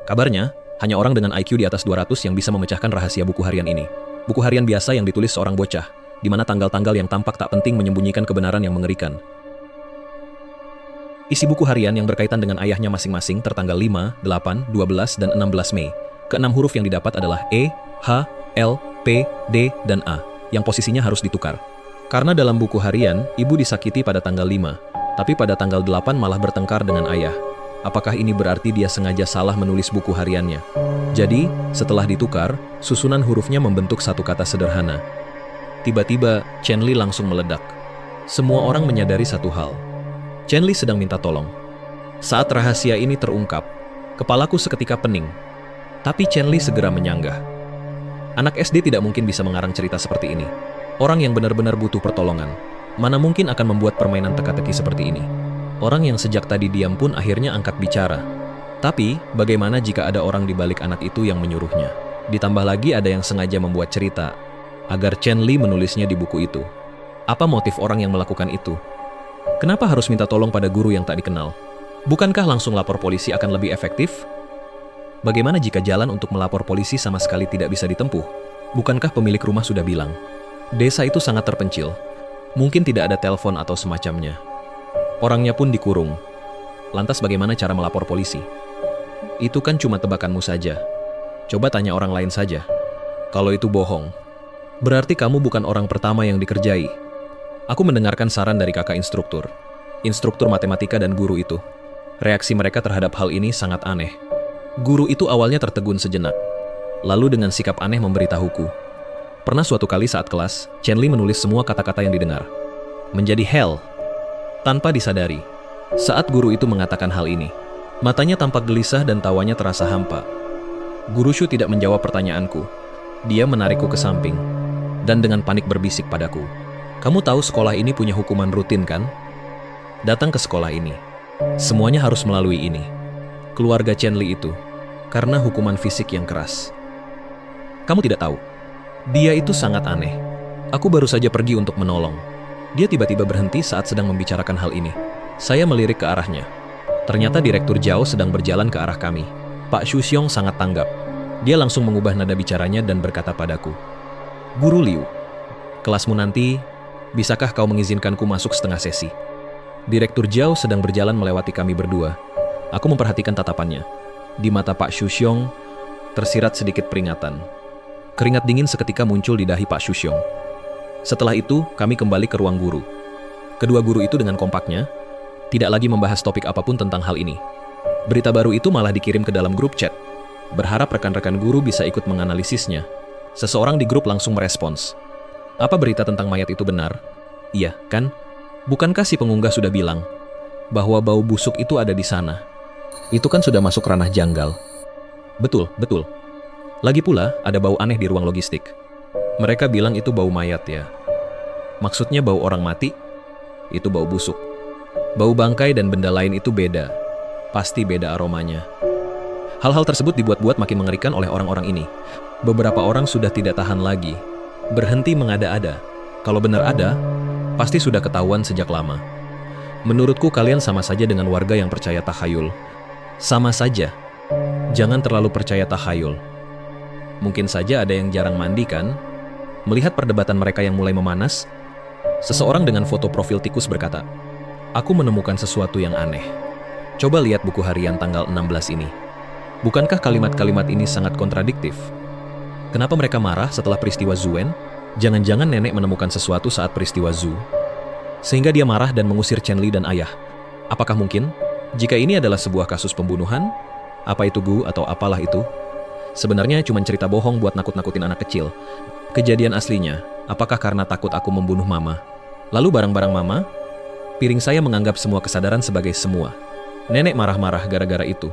Kabarnya, hanya orang dengan IQ di atas 200 yang bisa memecahkan rahasia buku harian ini. Buku harian biasa yang ditulis seorang bocah, di mana tanggal-tanggal yang tampak tak penting menyembunyikan kebenaran yang mengerikan. Isi buku harian yang berkaitan dengan ayahnya masing-masing tertanggal 5, 8, 12, dan 16 Mei. Keenam huruf yang didapat adalah E, H, L, P, D, dan A, yang posisinya harus ditukar. Karena dalam buku harian, ibu disakiti pada tanggal 5, tapi pada tanggal 8 malah bertengkar dengan ayah. Apakah ini berarti dia sengaja salah menulis buku hariannya? Jadi, setelah ditukar, susunan hurufnya membentuk satu kata sederhana. Tiba-tiba, Chen Li langsung meledak. Semua orang menyadari satu hal. Chen Li sedang minta tolong. Saat rahasia ini terungkap, kepalaku seketika pening. Tapi Chen Li segera menyanggah. Anak SD tidak mungkin bisa mengarang cerita seperti ini. Orang yang benar-benar butuh pertolongan, mana mungkin akan membuat permainan teka-teki seperti ini? Orang yang sejak tadi diam pun akhirnya angkat bicara. Tapi, bagaimana jika ada orang di balik anak itu yang menyuruhnya? Ditambah lagi ada yang sengaja membuat cerita, agar Chen Li menulisnya di buku itu. Apa motif orang yang melakukan itu? Kenapa harus minta tolong pada guru yang tak dikenal? Bukankah langsung lapor polisi akan lebih efektif? Bagaimana jika jalan untuk melapor polisi sama sekali tidak bisa ditempuh? Bukankah pemilik rumah sudah bilang, desa itu sangat terpencil, mungkin tidak ada telepon atau semacamnya. Orangnya pun dikurung. Lantas bagaimana cara melapor polisi? Itu kan cuma tebakanmu saja. Coba tanya orang lain saja. Kalau itu bohong, berarti kamu bukan orang pertama yang dikerjai. Aku mendengarkan saran dari kakak instruktur matematika dan guru itu. Reaksi mereka terhadap hal ini sangat aneh. Guru itu awalnya tertegun sejenak, lalu dengan sikap aneh memberitahuku. Pernah suatu kali saat kelas, Chen Li menulis semua kata-kata yang didengar menjadi hell. Tanpa disadari, saat guru itu mengatakan hal ini, matanya tampak gelisah dan tawanya terasa hampa. Guru Shu tidak menjawab pertanyaanku. Dia menarikku ke samping, dan dengan panik berbisik padaku. Kamu tahu sekolah ini punya hukuman rutin kan? Datang ke sekolah ini. Semuanya harus melalui ini. Keluarga Chen Li itu, karena hukuman fisik yang keras. Kamu tidak tahu, dia itu sangat aneh. Aku baru saja pergi untuk menolong. Dia tiba-tiba berhenti saat sedang membicarakan hal ini. Saya melirik ke arahnya. Ternyata Direktur Zhao sedang berjalan ke arah kami. Pak Xu Xiong sangat tanggap. Dia langsung mengubah nada bicaranya dan berkata padaku, Guru Liu, kelasmu nanti, bisakah kau mengizinkanku masuk setengah sesi? Direktur Zhao sedang berjalan melewati kami berdua. Aku memperhatikan tatapannya. Di mata Pak Xu Xiong, tersirat sedikit peringatan. Keringat dingin seketika muncul di dahi Pak Xu Xiong. Setelah itu, kami kembali ke ruang guru. Kedua guru itu dengan kompaknya, tidak lagi membahas topik apapun tentang hal ini. Berita baru itu malah dikirim ke dalam grup chat. Berharap rekan-rekan guru bisa ikut menganalisisnya. Seseorang di grup langsung merespons. Apa berita tentang mayat itu benar? Iya, kan? Bukankah si pengunggah sudah bilang bahwa bau busuk itu ada di sana? Itu kan sudah masuk ranah janggal. Betul, betul. Lagi pula, ada bau aneh di ruang logistik. Mereka bilang itu bau mayat ya. Maksudnya bau orang mati? Itu bau busuk. Bau bangkai dan benda lain itu beda. Pasti beda aromanya. Hal-hal tersebut dibuat-buat makin mengerikan oleh orang-orang ini. Beberapa orang sudah tidak tahan lagi. Berhenti mengada-ada. Kalau benar ada, pasti sudah ketahuan sejak lama. Menurutku kalian sama saja dengan warga yang percaya takhayul. Sama saja. Jangan terlalu percaya takhayul. Mungkin saja ada yang jarang mandi kan? Melihat perdebatan mereka yang mulai memanas, seseorang dengan foto profil tikus berkata, Aku menemukan sesuatu yang aneh. Coba lihat buku harian tanggal 16 ini. Bukankah kalimat-kalimat ini sangat kontradiktif? Kenapa mereka marah setelah peristiwa Zuen? Jangan-jangan nenek menemukan sesuatu saat peristiwa Zhu, sehingga dia marah dan mengusir Chen Li dan ayah. Apakah mungkin? Jika ini adalah sebuah kasus pembunuhan, apa itu Gu atau apalah itu? Sebenarnya cuma cerita bohong buat nakut-nakutin anak kecil. Kejadian aslinya, apakah karena takut aku membunuh mama? Lalu barang-barang mama? Piring saya menganggap semua kesadaran sebagai semua. Nenek marah-marah gara-gara itu.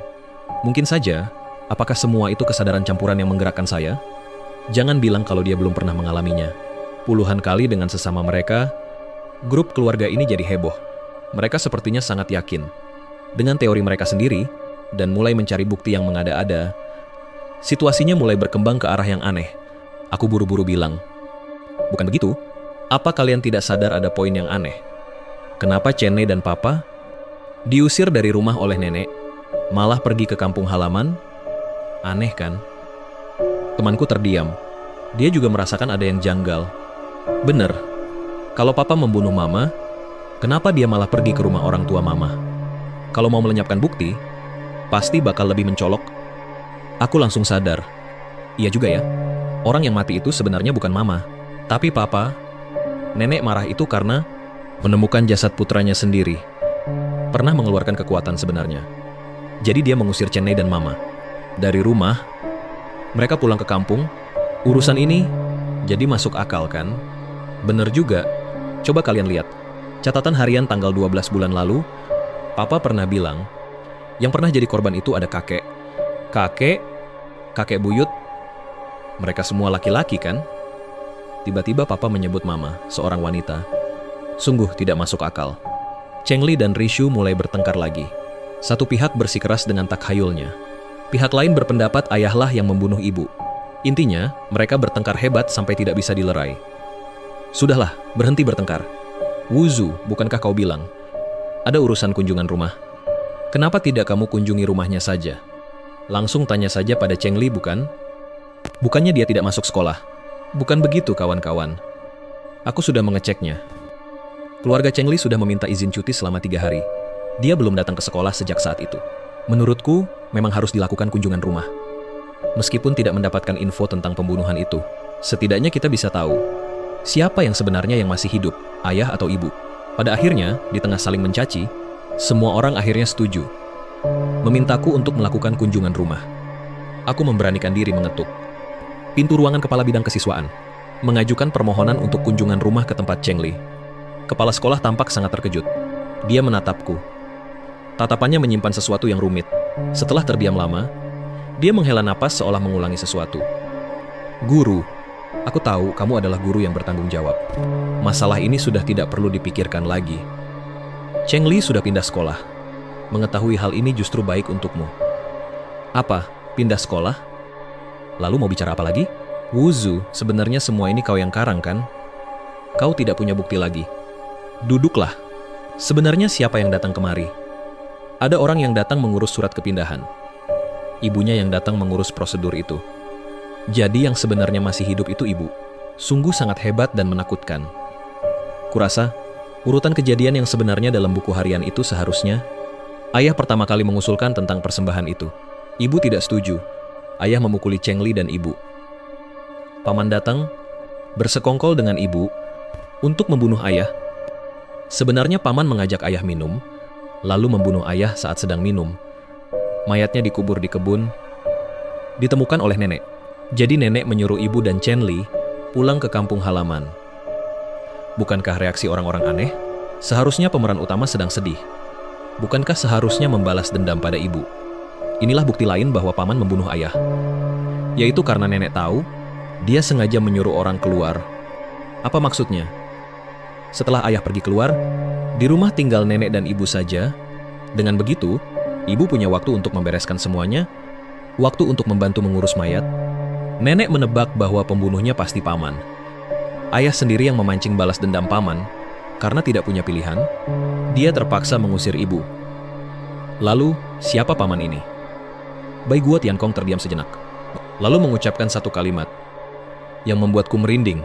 Mungkin saja, apakah semua itu kesadaran campuran yang menggerakkan saya? Jangan bilang kalau dia belum pernah mengalaminya. Puluhan kali dengan sesama mereka, grup keluarga ini jadi heboh. Mereka sepertinya sangat yakin dengan teori mereka sendiri dan mulai mencari bukti yang mengada-ada. Situasinya mulai berkembang ke arah yang aneh. Aku buru-buru bilang, bukan begitu? Apa kalian tidak sadar ada poin yang aneh? Kenapa Chenne dan Papa diusir dari rumah oleh nenek, malah pergi ke kampung halaman? Aneh kan? Temanku terdiam. Dia juga merasakan ada yang janggal. Bener, kalau papa membunuh mama, kenapa dia malah pergi ke rumah orang tua mama? Kalau mau melenyapkan bukti, pasti bakal lebih mencolok. Aku langsung sadar. Iya juga ya, orang yang mati itu sebenarnya bukan mama, tapi papa. Nenek marah itu karena menemukan jasad putranya sendiri. Pernah mengeluarkan kekuatan sebenarnya. Jadi dia mengusir Cheney dan mama dari rumah. Mereka pulang ke kampung. Urusan ini jadi masuk akal kan? Bener juga. Coba kalian lihat. Catatan harian tanggal 12 bulan lalu, papa pernah bilang, yang pernah jadi korban itu ada kakek, kakek buyut. Mereka semua laki-laki kan? Tiba-tiba papa menyebut mama, seorang wanita. Sungguh tidak masuk akal. Cheng Li dan Rishu mulai bertengkar lagi. Satu pihak bersikeras dengan takhayulnya. Pihak lain berpendapat ayahlah yang membunuh ibu. Intinya, mereka bertengkar hebat sampai tidak bisa dilerai. Sudahlah, berhenti bertengkar. Wuzu, bukankah kau bilang ada urusan kunjungan rumah? Kenapa tidak kamu kunjungi rumahnya saja? Langsung tanya saja pada Cheng Li, bukan? Bukannya dia tidak masuk sekolah? Bukan begitu, kawan-kawan. Aku sudah mengeceknya. Keluarga Cheng Li sudah meminta izin cuti selama 3 hari. Dia belum datang ke sekolah sejak saat itu. Menurutku, memang harus dilakukan kunjungan rumah. Meskipun tidak mendapatkan info tentang pembunuhan itu, setidaknya kita bisa tahu siapa yang sebenarnya yang masih hidup, ayah atau ibu. Pada akhirnya, di tengah saling mencaci, semua orang akhirnya setuju. Memintaku untuk melakukan kunjungan rumah. Aku memberanikan diri mengetuk pintu ruangan kepala bidang kesiswaan, mengajukan permohonan untuk kunjungan rumah ke tempat Cheng Li. Kepala sekolah tampak sangat terkejut. Dia menatapku. Tatapannya menyimpan sesuatu yang rumit. Setelah terdiam lama, dia menghela napas seolah mengulangi sesuatu. Guru, aku tahu kamu adalah guru yang bertanggung jawab. Masalah ini sudah tidak perlu dipikirkan lagi. Cheng Li sudah pindah sekolah. Mengetahui hal ini justru baik untukmu. Apa? Pindah sekolah? Lalu mau bicara apa lagi? Wuzu, sebenarnya semua ini kau yang karang kan? Kau tidak punya bukti lagi. Duduklah. Sebenarnya siapa yang datang kemari? Ada orang yang datang mengurus surat kepindahan. Ibunya yang datang mengurus prosedur itu. Jadi yang sebenarnya masih hidup itu ibu. Sungguh sangat hebat dan menakutkan. Kurasa, urutan kejadian yang sebenarnya dalam buku harian itu seharusnya ayah pertama kali mengusulkan tentang persembahan itu. Ibu tidak setuju. Ayah memukuli Cheng Li dan ibu. Paman datang, bersekongkol dengan ibu, untuk membunuh ayah. Sebenarnya paman mengajak ayah minum, lalu membunuh ayah saat sedang minum. Mayatnya dikubur di kebun, ditemukan oleh nenek. Jadi nenek menyuruh ibu dan Chen Li pulang ke kampung halaman. Bukankah reaksi orang-orang aneh? Seharusnya pemeran utama sedang sedih. Bukankah seharusnya membalas dendam pada ibu? Inilah bukti lain bahwa paman membunuh ayah. Yaitu karena nenek tahu, dia sengaja menyuruh orang keluar. Apa maksudnya? Setelah ayah pergi keluar, di rumah tinggal nenek dan ibu saja. Dengan begitu, ibu punya waktu untuk membereskan semuanya, waktu untuk membantu mengurus mayat. Nenek menebak bahwa pembunuhnya pasti paman. Ayah sendiri yang memancing balas dendam paman. Karena tidak punya pilihan, dia terpaksa mengusir ibu. Lalu, siapa paman ini? Bai Guo Tiankong terdiam sejenak, lalu mengucapkan satu kalimat yang membuatku merinding.